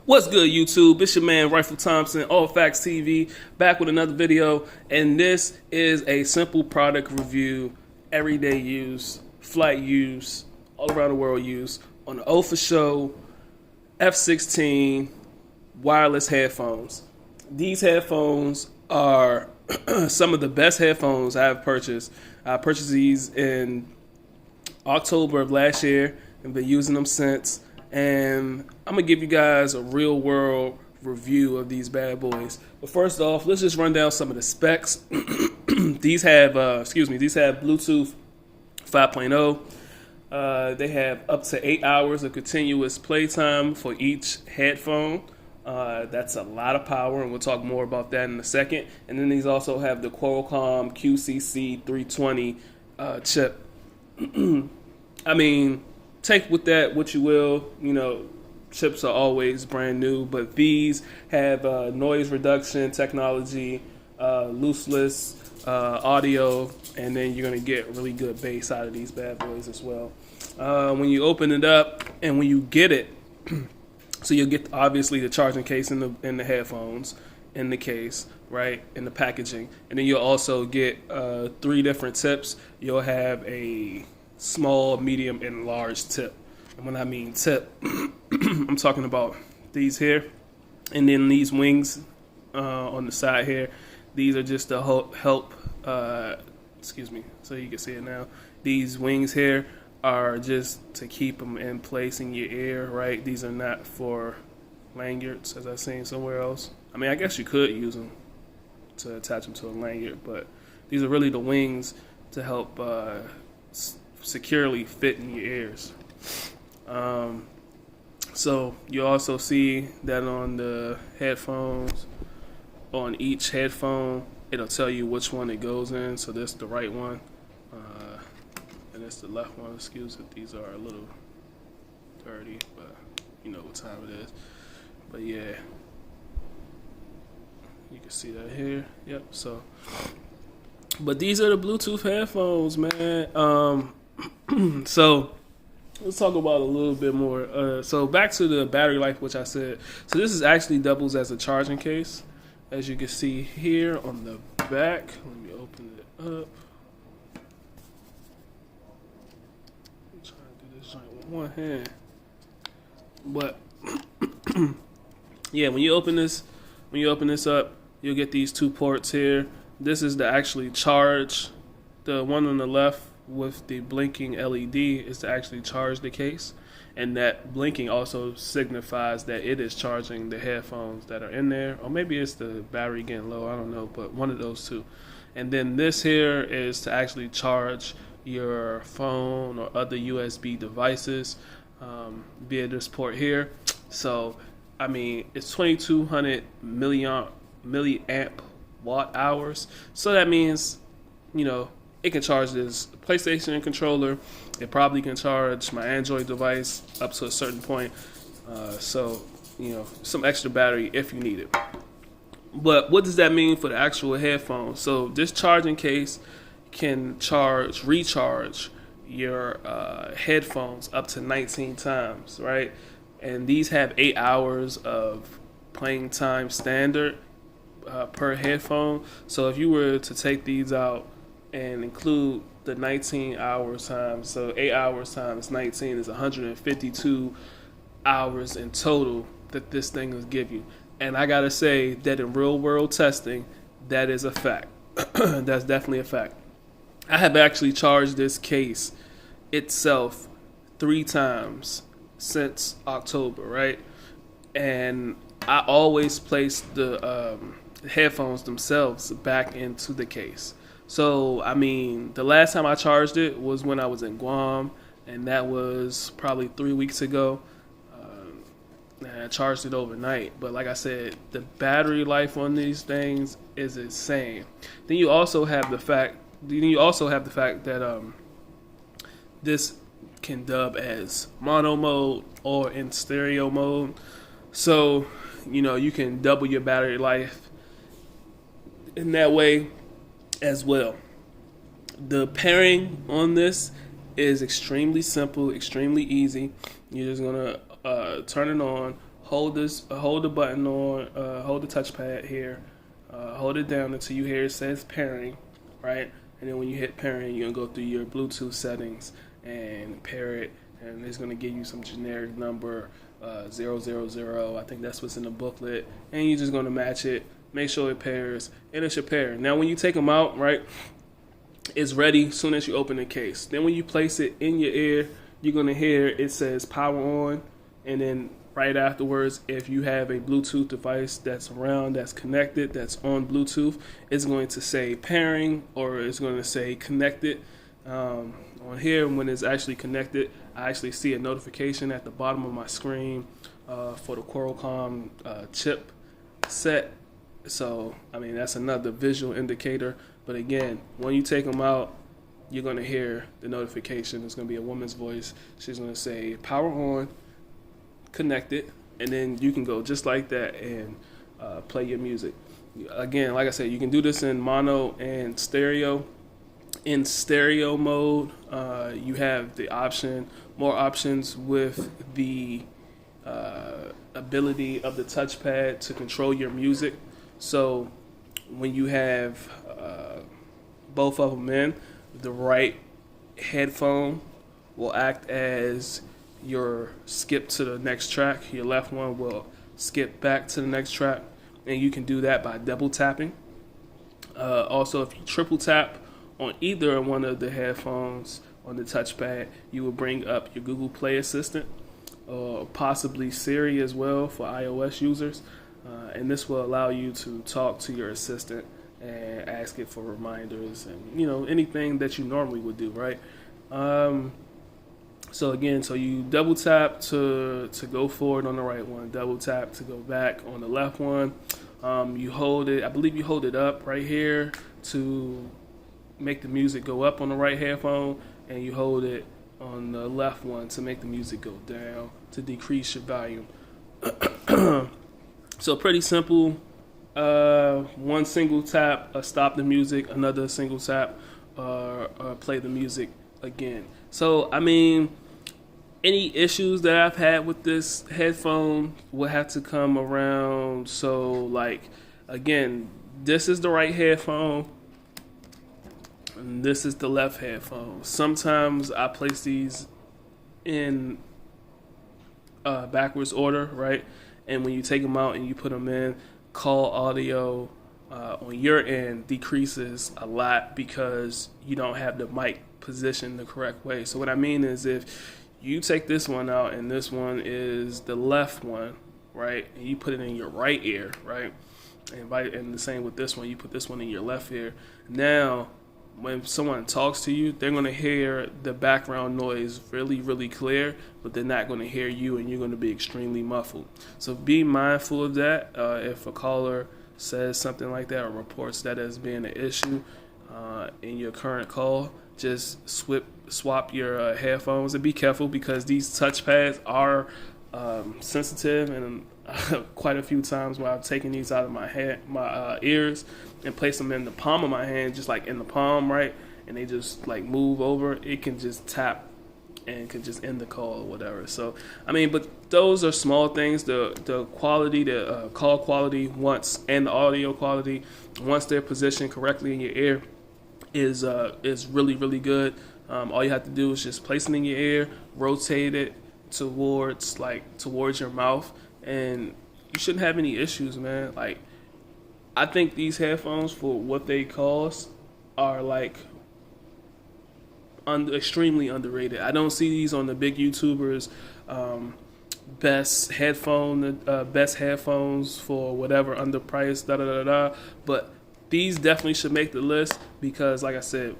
What's good, YouTube? It's your man, Rifle Thompson, All Facts TV, back with another video. And this is a simple product review, everyday use, flight use, all around the world use, on the OFUSHO F16 wireless headphones. These headphones are some of the best headphones I've purchased. I purchased these in October of last year and been using them since. And I'm gonna give you guys a real world review of these bad boys. But first off, let's just run down some of the specs. These have Bluetooth 5.0. They have up to 8 hours of continuous playtime for each headphone. That's a lot of power, and we'll talk more about that in a second. And then these also have the Qualcomm QCC 320 chip. I mean, take with that what you will. You know, chips are always brand new, but these have noise reduction technology, lossless audio, and then you're gonna get really good bass out of these bad boys as well. When you open it up and when you get it, so you'll get obviously the charging case in the headphones, in the case, right, in the packaging, and then you'll also get 3 different tips. You'll have a small, medium, and large tip. And when I mean tip, I'm talking about these here, and then these wings on the side here. These are just to help excuse me, so you can see it now. These wings here are just to keep them in place in your ear, right? These are not for lanyards, as I've seen somewhere else. I mean, I guess you could use them to attach them to a lanyard, but these are really the wings to help securely fit in your ears. So you also see that on the headphones, on each headphone, it'll tell you which one it goes in. So this is the right one, and it's the left one. Excuse me, these are a little dirty, but you know what time it is. But yeah, you can see that here. Yep. So, but these are the Bluetooth headphones, man. So let's talk about a little bit more. So back to the battery life, which I said. So this is actually doubles as a charging case, as you can see here on the back. Let me open it up. I'm trying to do this joint with one hand. But yeah, when you open this up, you'll get these 2 ports here. This is to actually charge. The one on the left with the blinking LED is to actually charge the case, and that blinking also signifies that it is charging the headphones that are in there, or maybe it's the battery getting low, I don't know, but one of those two. And then this here is to actually charge your phone or other USB devices via this port here. So I mean, it's 2200 milliamp watt hours, so that means, you know, it can charge this PlayStation controller. It probably can charge my Android device up to a certain point. So, you know, some extra battery if you need it. But what does that mean for the actual headphones? So this charging case can recharge your headphones up to 19 times, right? And these have 8 hours of playing time standard per headphone. So if you were to take these out and include the 19 hours time, so 8 hours times 19 is 152 hours in total that this thing will give you. And I gotta say that in real world testing, that is a fact. That's definitely a fact. I have actually charged this case itself 3 times since October, right? And I always place the headphones themselves back into the case. So, I mean, the last time I charged it was when I was in Guam, and that was probably 3 weeks ago. And I charged it overnight. But like I said, the battery life on these things is insane. Then you also have the fact that this can dub as mono mode or in stereo mode. So, you know, you can double your battery life in that way as well. The pairing on this is extremely simple, extremely easy. You're just gonna turn it on, hold the button on, hold the touchpad here, hold it down until you hear it says pairing, right? And then when you hit pairing, you're gonna go through your Bluetooth settings and pair it, and it's gonna give you some generic number, 000. I think that's what's in the booklet, and you're just gonna match it, make sure it pairs, and it should pair. Now, when you take them out, right, it's ready as soon as you open the case. Then when you place it in your ear, you're gonna hear it says power on, and then right afterwards, if you have a Bluetooth device that's around, that's connected, that's on Bluetooth, it's going to say pairing, or it's going to say connected. On here, when it's actually connected, I actually see a notification at the bottom of my screen for the Qualcomm chip set. So, I mean, that's another visual indicator. But again, when you take them out, you're going to hear the notification. It's going to be a woman's voice. She's going to say power on, connected, and then you can go just like that and play your music. Again, like I said, you can do this in mono and stereo. In stereo mode, you have the more options with the ability of the touchpad to control your music. So when you have both of them in, the right headphone will act as your skip to the next track. Your left one will skip back to the next track, and you can do that by double tapping. Also, if you triple tap on either one of the headphones on the touchpad, you will bring up your Google Play Assistant, or possibly Siri as well for iOS users, and this will allow you to talk to your assistant and ask it for reminders and anything that you normally would do, right? So you double tap to go forward on the right one, double tap to go back on the left one. You hold it, I believe you hold it up right here to make the music go up on the right headphone, and you hold it on the left one to make the music go down, to decrease your volume. So pretty simple. One single tap, stop the music, another single tap, play the music again. So, I mean, any issues that I've had with this headphone will have to come around. So, like, again, this is the right headphone, and this is the left headphone. Sometimes I place these in backwards order, right? And when you take them out and you put them in, call audio on your end decreases a lot because you don't have the mic positioned the correct way. So what I mean is, if you take this one out and this one is the left one, right, and you put it in your right ear, right, and the same with this one, you put this one in your left ear. Now, when someone talks to you, they're going to hear the background noise really, really clear, but they're not going to hear you, and you're going to be extremely muffled. So be mindful of that. If a caller says something like that or reports that as being an issue in your current call, just swap your headphones, and be careful because these touchpads are sensitive, and quite a few times where I've taken these out of my ears and placed them in the palm of my hand, just like in the palm, right, and they just like move over, it can just tap and can just end the call or whatever. So I mean, but those are small things. The quality, the call quality and the audio quality, once they're positioned correctly in your ear, is really, really good. All you have to do is just place it in your ear, rotate it towards your mouth, and you shouldn't have any issues, man. Like, I think these headphones, for what they cost, are like extremely underrated. I don't see these on the big YouTubers best headphones for whatever underpriced but these definitely should make the list because, like I said,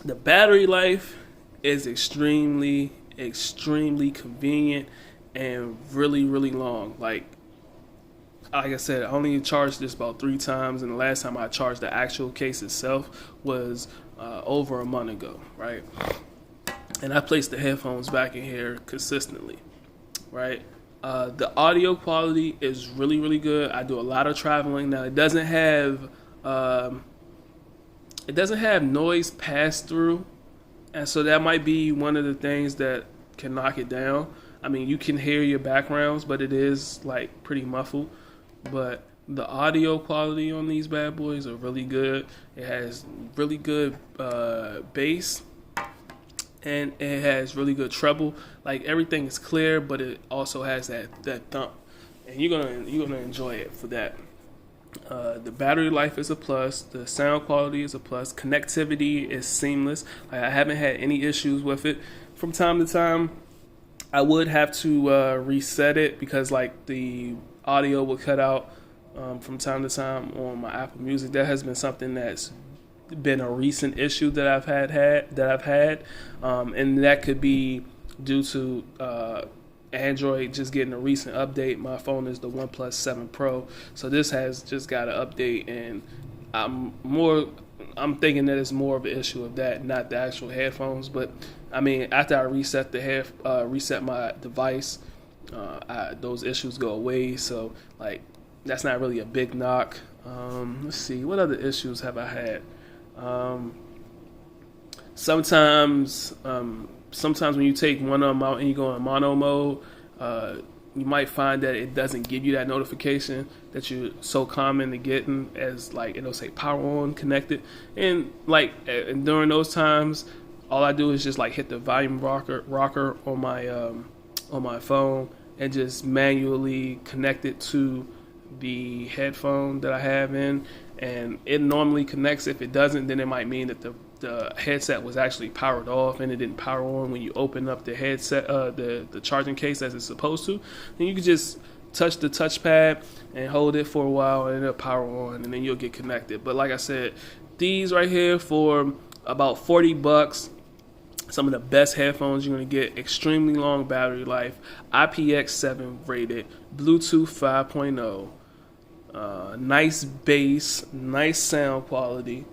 the battery life is extremely convenient and really, really long. Like I said, I only charged this about 3 times, and the last time I charged the actual case itself was over a month ago, right? And I placed the headphones back in here consistently, right? The audio quality is really, really good. I do a lot of traveling. Now, it doesn't have noise pass through, and so that might be one of the things that can knock it down. I mean, you can hear your backgrounds, but it is like pretty muffled. But the audio quality on these bad boys are really good. It has really good bass, and it has really good treble. Like everything is clear, but it also has that thump, and you're gonna enjoy it for that. The battery life is a plus. The sound quality is a plus. Connectivity is seamless. Like, I haven't had any issues with it. From time to time, I would have to reset it because like the audio will cut out from time to time on my Apple Music. That has been something that's been a recent issue that I've had, and that could be due to Android just getting a recent update. My phone is the OnePlus 7 Pro, so this has just got an update, and I'm thinking that it's more of an issue of that, not the actual headphones. But I mean, after I reset my device, those issues go away. So like, that's not really a big knock. Let's see, what other issues have I had? Sometimes when you take one of them out and you go in mono mode, you might find that it doesn't give you that notification that you're so common to getting, as like it'll say power on connected, and like and during those times, all I do is just like hit the volume rocker on my phone and just manually connect it to the headphone that I have in, and it normally connects. If it doesn't, then it might mean that the headset was actually powered off and it didn't power on when you open up the headset, the charging case as it's supposed to. Then you can just touch the touchpad and hold it for a while and it'll power on, and then you'll get connected. But like I said, these right here for about $40, some of the best headphones you're going to get. Extremely long battery life, IPX7 rated, Bluetooth 5.0, nice bass, nice sound quality.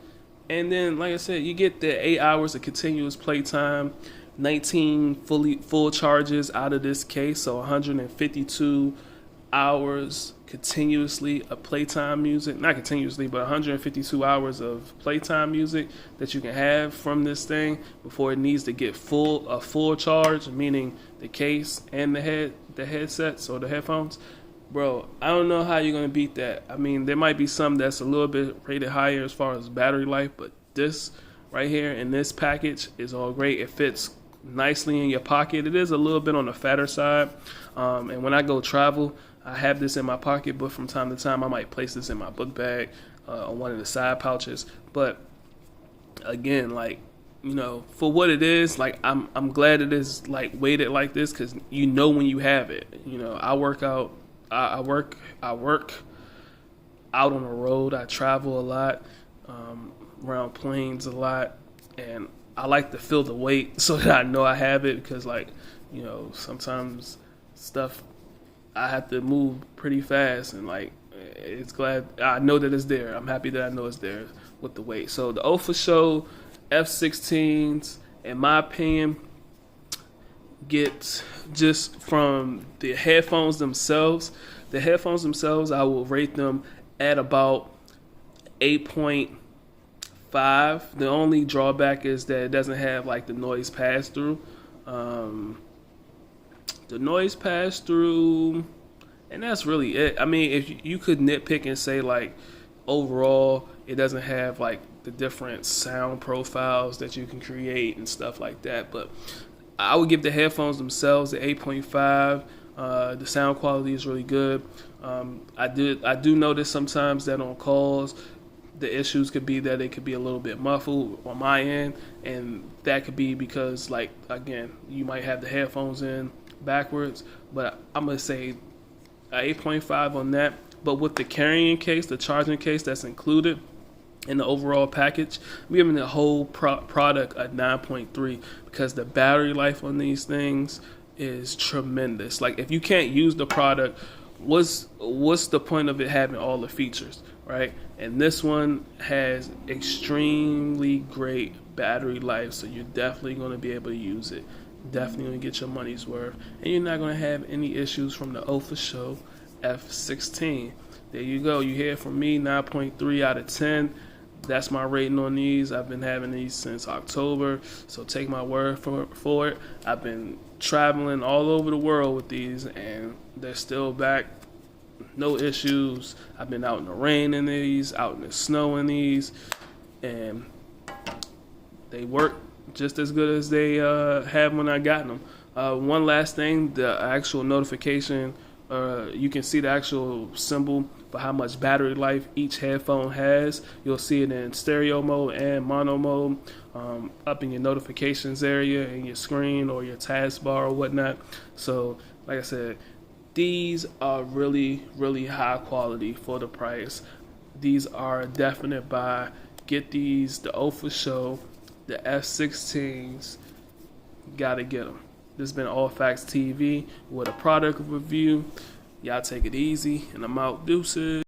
And then, like I said, you get the 8 hours of continuous playtime, 19 full charges out of this case, so 152 hours continuously of playtime music. Not continuously, but 152 hours of playtime music that you can have from this thing before it needs to get a full charge, meaning the case and the headsets or the headphones. Bro, I don't know how you're going to beat that. I mean, there might be some that's a little bit rated higher as far as battery life, but this right here in this package is all great. It fits nicely in your pocket. It is a little bit on the fatter side, and when I go travel, I have this in my pocket, but from time to time I might place this in my book bag on one of the side pouches. But again, like, you know, for what it is, like I'm glad it is like weighted like this, because you know when you have it. You know, I work out. I work out on the road. I travel a lot, around planes a lot, and I like to feel the weight so that I know I have it, because, like, you know, sometimes stuff I have to move pretty fast, and like it's glad I know that it's there. I'm happy that I know it's there with the weight. So the OFUSHO F16s, in my opinion, get just from the headphones themselves. The headphones themselves, I will rate them at about 8.5. The only drawback is that it doesn't have like the noise pass through. The noise pass through, and that's really it. I mean, if you could nitpick and say like overall it doesn't have like the different sound profiles that you can create and stuff like that, but I would give the headphones themselves an 8.5. The sound quality is really good. I do notice sometimes that on calls, the issues could be that it could be a little bit muffled on my end, and that could be because, like, again, you might have the headphones in backwards. But I'm gonna say an 8.5 on that. But with the carrying case, the charging case that's included in the overall package, we're giving the whole product a 9.3, because the battery life on these things is tremendous. Like, if you can't use the product, what's the point of it having all the features, right? And this one has extremely great battery life, so you're definitely going to be able to use it. Definitely going to get your money's worth, and you're not going to have any issues from the OFUSHO F16. There you go. You hear from me, 9.3 out of 10. That's my rating on these. I've been having these since October, so take my word for it. I've been traveling all over the world with these, and they're still back. No issues. I've been out in the rain in these, out in the snow in these, and they work just as good as they had when I got them. One last thing, the actual notification, you can see the actual symbol for how much battery life each headphone has. You'll see it in stereo mode and mono mode, up in your notifications area in your screen or your taskbar or whatnot. So, like I said, these are really, really high quality for the price. These are a definite buy. Get these, the OFUSHO, the F16s. Gotta get them. This has been All Facts TV with a product review. Y'all take it easy, and I'm out. Deuces.